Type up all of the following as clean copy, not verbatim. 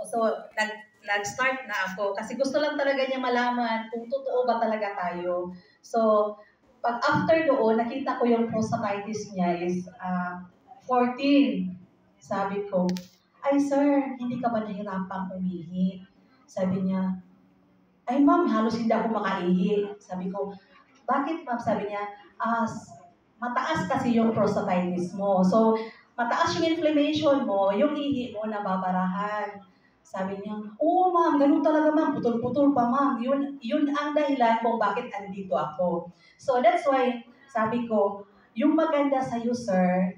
So nag-start na ako kasi gusto lang talaga niya malaman kung totoo ba talaga tayo. So, pag after doon, nakita ko yung prostatitis niya is 14. Sabi ko, ay sir, hindi ka ba nahirapang umihi? Sabi niya, ay ma'am, halos hindi ako makaihi. Sabi ko, bakit ma'am? Sabi niya, mataas kasi yung prostatitis mo. So, mataas yung inflammation mo, yung ihi mo nababarahan. Sabi niya, oo ma'am, ganun talaga ma'am, putol-putol pa ma'am. Yun ang dahilan kung bakit andito ako. So that's why, sabi ko, yung maganda sa'yo sir,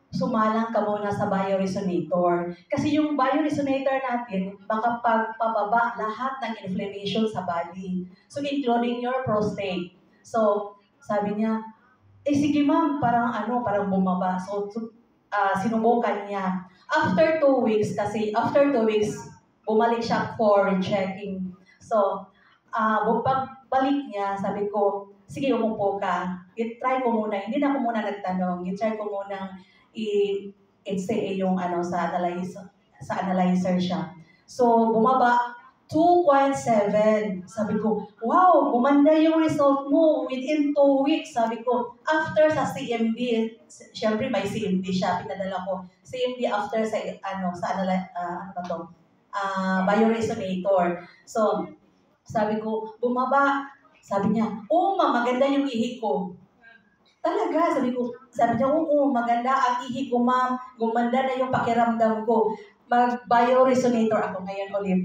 sumalang ka muna sa bioresonator. Kasi yung bioresonator natin, makapagpababa lahat ng inflammation sa body. So including your prostate. So, sabi niya, sige ma'am, parang bumaba. So sinubukan niya. After 2 weeks, after 2 weeks, bumalik siya for checking. So, pagbalik niya, sabi ko, sige, umupo ka. I-try ko muna. Hindi na ako muna nagtanong. I-try ko muna i-HCA yung sa analyzer siya. So, bumaba 2.7. Sabi ko, wow, gumanda yung result mo within 2 weeks. Sabi ko, after sa CMD, syempre may CMD siya, pinadala ko. CMD after bioresonator. So, sabi ko, bumaba. Sabi niya, oo ma, maganda yung ihi ko. Talaga, sabi niya, oo, maganda ang ihi ko ma'am. Gumanda na yung pakiramdam ko. Mag-bioresonator ako ngayon ulit.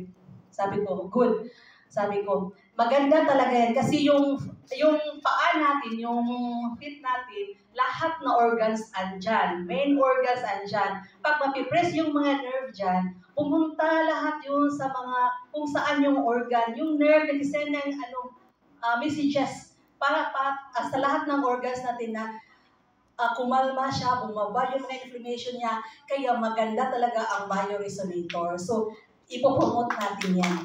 Sabi ko, good. Sabi ko, maganda talaga yan. Kasi yung paa natin, yung feet natin, lahat na organs andyan. Main organs andyan. Pag mapipress yung mga nerve dyan, pumunta lahat yun sa kung saan yung organ. Yung nerve, nag-send ng messages para sa lahat ng organs natin na kumalma siya, bumaba yung mga inflammation niya, kaya maganda talaga ang bioresonator. So, ipopromote natin yan.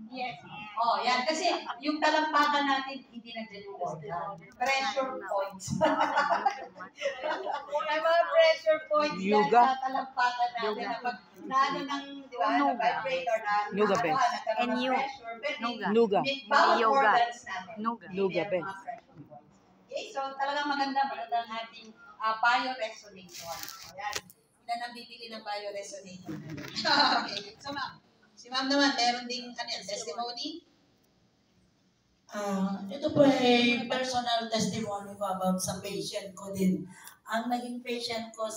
Yes. Oh, yan. Kasi yung talampakan natin, hindi nandiyan yung organ. Pressure points. May mga pressure points yan sa talampakan natin. Na ng, di ba, na-vibrate or and Nuga. Yoga. Nuga. Okay, so talagang maganda ang ating bioresonator. Ayan. Hindi na bibili ng bioresonator. Okay, so ma'am. Si ma'am naman, meron ding testimony? Ito po ay personal testimony ko about sa patient ko din. Ang naging patient ko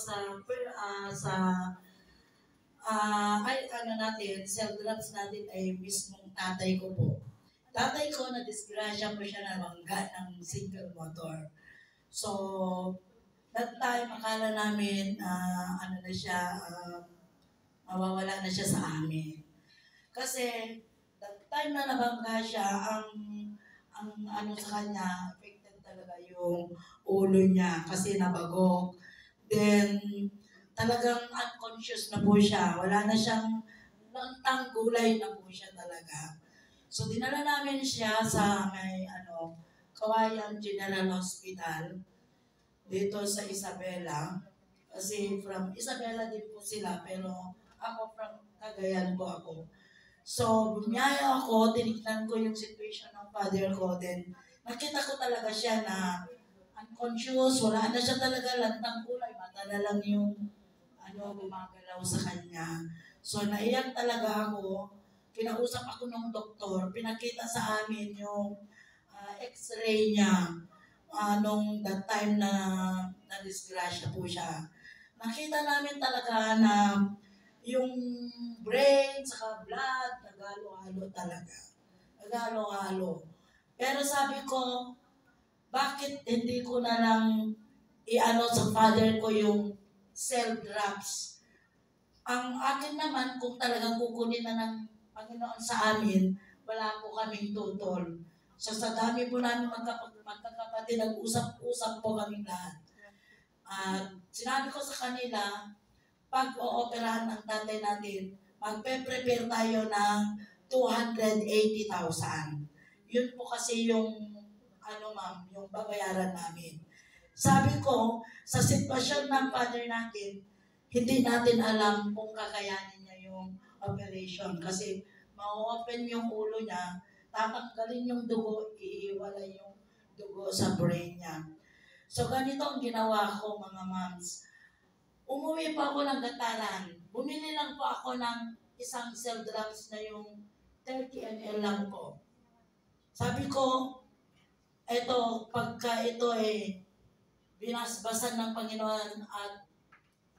self-drops natin ay mismong tatay ko po. Tatay ko, na-disgrasya po siya na mangga ng single motor. So, that time, akala namin, mawawala na siya sa amin. Kasi, that time na nabangga siya, ang sa kanya, affected talaga yung ulo niya kasi nabagok. Then, talagang unconscious na po siya. Wala na siyang gulay na po siya talaga. So, dinala namin siya sa Kawayan General Hospital dito sa Isabela. Kasi from Isabela din po sila, pero ako from Cagayan po ako. So, bumiyaya ako, tinignan ko yung situation ng father ko, then nakita ko talaga siya na unconscious, wala na siya talaga, lantang kulay, mata na lang yung gumagalaw sa kanya. So, naiyak talaga ako, kinausap ako ng doktor, pinakita sa amin yung x-ray niya nung that time na na-disgrasya po siya. Nakita namin talaga na yung brain, saka blood, nagalo-halo talaga. Nagalo-halo. Pero sabi ko, bakit hindi ko na lang sa father ko yung cell drops? Ang akin naman, kung talagang kukunin na ng Panginoon sa amin, wala po kaming tutol. So sa dami po namin magkakapatid, nag-usap po kami lahat. Sinabi ko sa kanila, pag o-operahan ng tatay natin, magpe-prepare tayo ng 280,000. Yun po kasi yung yung babayaran namin. Sabi ko, sa sitwasyon ng father natin, hindi natin alam kung kakayanin niya yung operation. Kasi ma-open yung ulo niya, tatanggalin yung dugo, iiwalay yung dugo sa brain niya. So ganito ang ginawa ko mga moms. Umuwi pa ako ng Gataran. Bumili lang po ako ng isang cell drops na yung 30 ml lang po. Sabi ko, eto, pagka ito binasbasan ng Panginoon at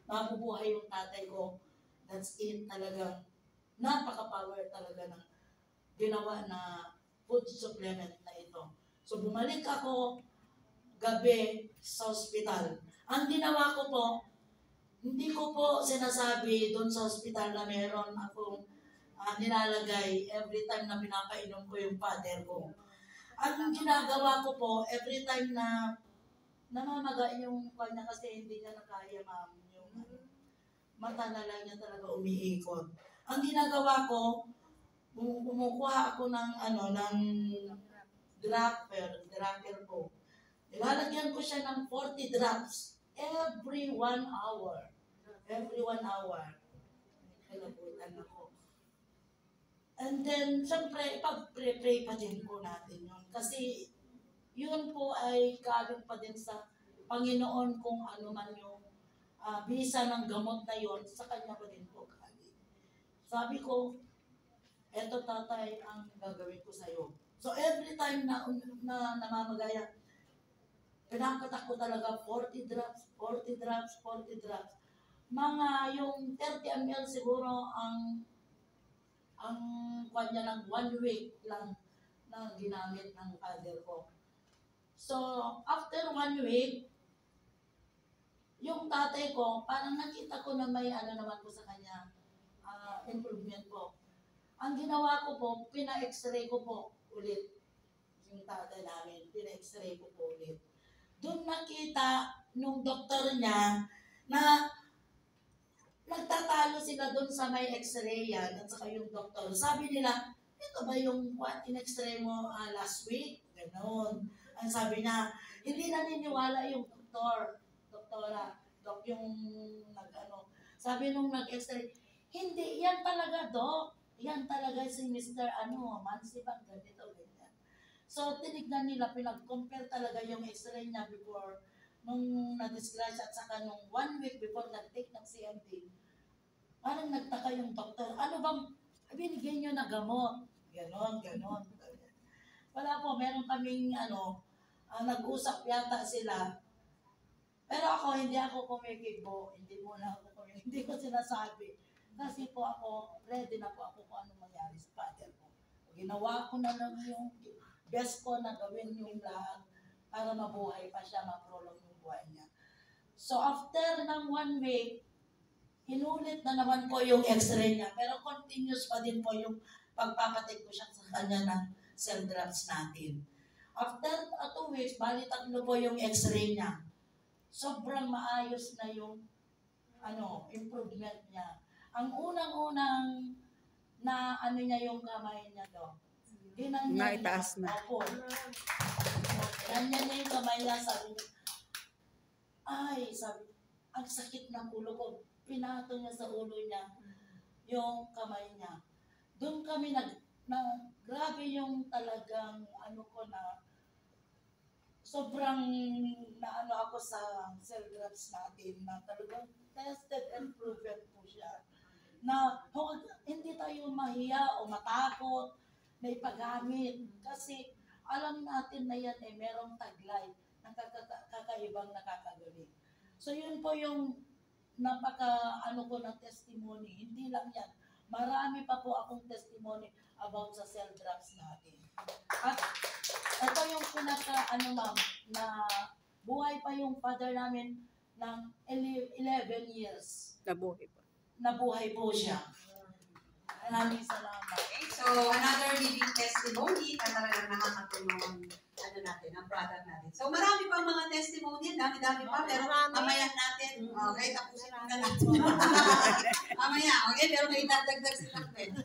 mabubuhay yung tatay ko, that's it talagang napaka-power talaga ng ginawa na food supplement na ito. So bumalik ako gabi sa ospital. Ang ginawa ko po, hindi ko po sinasabi doon sa ospital na meron akong nilalagay every time na pinapainom ko yung father ko. Ang ginagawa ko po, every time na namamaga yung kanya kasi hindi niya nakaya yung mata na lang niya talaga umiikot. Ang ginagawa ko, kumukuha ako ng dropper ko. Nilalagyan ko siya ng 40 drops every 1 hour. Every 1 hour. Kalabutan ako. And then, siyempre, pag-pray pa din po natin yun. Kasi, yun po ay galing pa din sa Panginoon kung ano man yung bisa ng gamot na yun, sa Kanya pa din po galing. Sabi ko, eto tatay ang gagawin ko sa'yo. So, every time na namamagaya, pinakatak ko talaga 40 drops. Mga yung 30 ml siguro ang kanya ng 1 week lang na ginamit ng father ko. So, after 1 week, yung tatay ko, parang nakita ko na may naman po sa kanya, improvement po. Ang ginawa ko po, pina-x-ray ko po ulit yung tatay namin. Pina-x-ray ko po ulit. Doon nakita nung doktor niya na nagtatalo sila doon sa may x-ray yan at saka yung doktor. Sabi nila, ito ba yung in-x-ray mo last week? Ganon. Ang sabi niya, hindi naniniwala yung doktora, yung sabi nung nag-x-ray, hindi, yan talaga, Dok. Yan talaga si Mr. Mansibang, ganito, ganyan. So, tinignan nila, pinag-compare talaga yung x-ray niya before nung na-disgrasya at saka nung 1 week before nag-take ng CMD. Parang nagtaka yung doktor, ano bang binigay nyo na gamot? Ganon. Wala po, meron kaming nag-usap yata sila. Pero ako, hindi ako kumikibo. Hindi ko sinasabi. Kasi po ako, ready na po ako kung ano mangyari sa father ko. Ginawa ko na lang yung best ko na gawin yung lahat para mabuhay pa siya, ma-prolong yung buhay niya. So after ng 1 week, inulit na naman po yung x-ray niya. Pero continuous pa din po yung pagpapatik ko siya sa kanya ng cell drops natin. After 2 weeks, bali 3 po yung x-ray niya. Sobrang maayos na yung improvement niya. Ang unang-unang na niya yung kamay niya do. Naitaas na. Opo. Ganyan niya yung kamay niya, sabi ang sakit ng ulo ko. Pinato niya sa ulo niya yung kamay niya. Doon kami grabe yung talagang sobrang ako sa cell drops natin na talagang tested and proven po siya. Na hindi tayo mahiya o matakot na ipagamit kasi alam natin na yan merong taglay ng kakaibang nakakagaling. So yun po yung ko ng testimony. Hindi lang yan. Marami pa po akong testimony about sa cell drops natin. At ito yung ma'am, na buhay pa yung father namin ng 11 years. Nabuhay po siya. Maraming salamat. Okay, so another living testimony na talagang nakakatulong ang product natin. So marami pang mga testimony, dami-dami pa, pero mamaya natin, okay, tapusin na natin. Mamaya, okay, pero may dadagdag silang pwede.